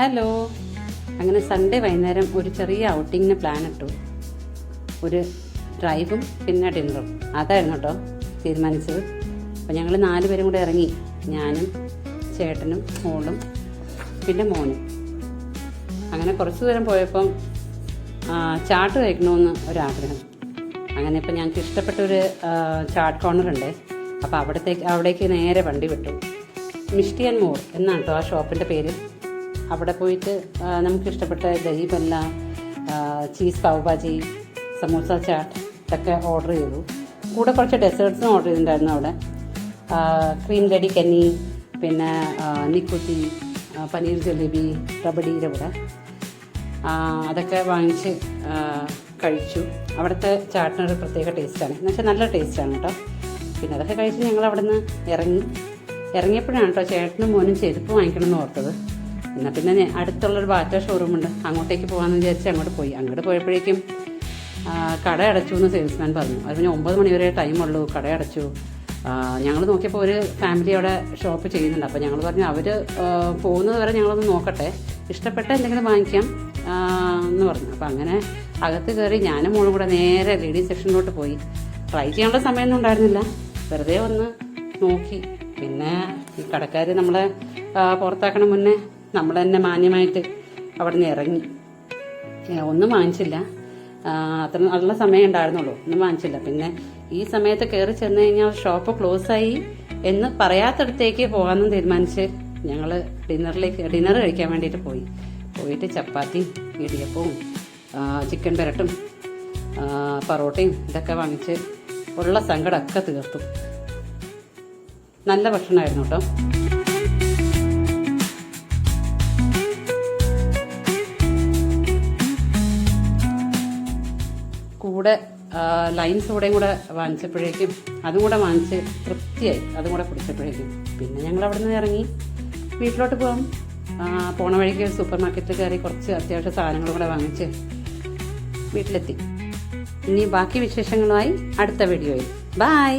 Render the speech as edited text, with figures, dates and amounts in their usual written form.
Hello. അങ്ങനെ Sunday വൈകുന്നേരം ഒരു ചെറിയ ഔട്ടിങ്ങിന് പ്ലാൻ ഇട്ടു. ഒരു ഡ്രൈവും പിന്നെ ഡിന്നറും അതായിരുന്നു കേട്ടോ തീരുമാനിച്ചത്. അപ്പോൾ ഞങ്ങൾ 4 പേരും കൂടെ ഇറങ്ങി. ഞാനും ചേട്ടനും മോളും പിന്നെ മോനും. അങ്ങനെ കുറച്ച് ദൂരം പോയപ്പം ചാട്ട് കഴിക്കണമെന്ന് ഒരാഗ്രഹം. അങ്ങനെ ഇപ്പം ഞങ്ങൾക്ക് ഇഷ്ടപ്പെട്ടൊരു ചാട്ട് കോർണറുണ്ട്. അപ്പോൾ അവിടേക്ക് നേരെ വണ്ടി വിട്ടു. മിഷ്ടി ആൻഡ് മോർ എന്നാണ് കേട്ടോ ആ ഷോപ്പിൻ്റെ പേര്. അവിടെ പോയിട്ട് നമുക്ക് ഇഷ്ടപ്പെട്ട ദഹി പല്ല, ചീസ് പാവ് ഭാജി, സമോസ ചാട്ട് ഇതൊക്കെ ഓർഡർ ചെയ്തു. കൂടെ കുറച്ച് ഡെസേർട്ട്സും ഓർഡർ ചെയ്തിട്ടുണ്ടായിരുന്നു അവിടെ. ക്രീം ലഡി കന്നി, പിന്നെ നിക്കുത്തി, പനീർ ജലേബി, റബഡിയുടെ കൂടെ അതൊക്കെ വാങ്ങിച്ച് കഴിച്ചു. അവിടുത്തെ ചാട്ടിനൊരു പ്രത്യേക ടേസ്റ്റാണ്, എന്നുവെച്ചാൽ നല്ല ടേസ്റ്റാണ് കേട്ടോ. പിന്നെ അതൊക്കെ കഴിച്ച് ഞങ്ങൾ അവിടെ നിന്ന് ഇറങ്ങിയപ്പോഴാണ് കേട്ടോ ചേട്ടനും മോനും ചെരുപ്പ് വാങ്ങിക്കണമെന്ന് ഓർത്തത്. എന്നാൽ പിന്നെ അടുത്തുള്ളൊരു ബാറ്റ ഷോറൂമുണ്ട്, അങ്ങോട്ടേക്ക് പോകാമെന്ന് വിചാരിച്ച് അങ്ങോട്ട് പോയി. അങ്ങോട്ട് പോയപ്പോഴേക്കും കട അടച്ചു എന്ന് സെയിൽസ്മാൻ പറഞ്ഞു. അത് പിന്നെ 9 മണി വരെ ടൈമുള്ളൂ, കട അടച്ചു. ഞങ്ങൾ നോക്കിയപ്പോൾ ഒരു ഫാമിലി അവിടെ ഷോപ്പ് ചെയ്യുന്നുണ്ട്. അപ്പോൾ ഞങ്ങൾ പറഞ്ഞു അവർ പോകുന്നത് വരെ ഞങ്ങളൊന്ന് നോക്കട്ടെ, ഇഷ്ടപ്പെട്ട എന്തെങ്കിലും വാങ്ങിക്കാം എന്ന് പറഞ്ഞു. അപ്പോൾ അങ്ങനെ അകത്ത് കയറി ഞാനും മോളും കൂടെ നേരെ ലേഡീസ് സെക്ഷനിലോട്ട് പോയി. ട്രൈ ചെയ്യാനുള്ള സമയമൊന്നും ഉണ്ടായിരുന്നില്ല, വെറുതെ ഒന്ന് നോക്കി. പിന്നെ ഈ കടക്കാർ നമ്മളെ പുറത്താക്കണ മുന്നേ നമ്മൾ തന്നെ മാന്യമായിട്ട് അവിടെ നിന്ന് ഇറങ്ങി. ഒന്നും വാങ്ങിച്ചില്ല, അത്ര നല്ല സമയം ഉണ്ടായിരുന്നുള്ളൂ, ഒന്നും വാങ്ങിച്ചില്ല. പിന്നെ ഈ സമയത്ത് കയറി ചെന്ന് കഴിഞ്ഞാൽ ഷോപ്പ് ക്ലോസായി എന്ന് പറയാത്തടത്തേക്ക് പോകാമെന്ന് തീരുമാനിച്ച് ഞങ്ങൾ ഡിന്നർ കഴിക്കാൻ വേണ്ടിയിട്ട് പോയിട്ട് ചപ്പാത്തി, ഇടിയപ്പവും ചിക്കൻ പെരട്ടും പൊറോട്ടയും ഇതൊക്കെ വാങ്ങിച്ച് ഉള്ള സങ്കടമൊക്കെ തീർത്തു. നല്ല ഭക്ഷണമായിരുന്നു കേട്ടോ. കൂടെ ലൈം സോഡയും കൂടെ വാങ്ങിച്ചപ്പോഴേക്കും അതും കൂടെ വാങ്ങിച്ച് തൃപ്തിയായി, അതും കൂടെ കുടിച്ചപ്പോഴേക്കും പിന്നെ ഞങ്ങൾ അവിടെ നിന്ന് ഇറങ്ങി വീട്ടിലോട്ട് പോകാം. പോണ വഴിക്ക് സൂപ്പർ മാർക്കറ്റിൽ കയറി കുറച്ച് അത്യാവശ്യ സാധനങ്ങൾ കൂടെ വാങ്ങിച്ച് വീട്ടിലെത്തി. ഇനി ബാക്കി വിശേഷങ്ങളുമായി അടുത്ത വീഡിയോയിൽ. ബൈ.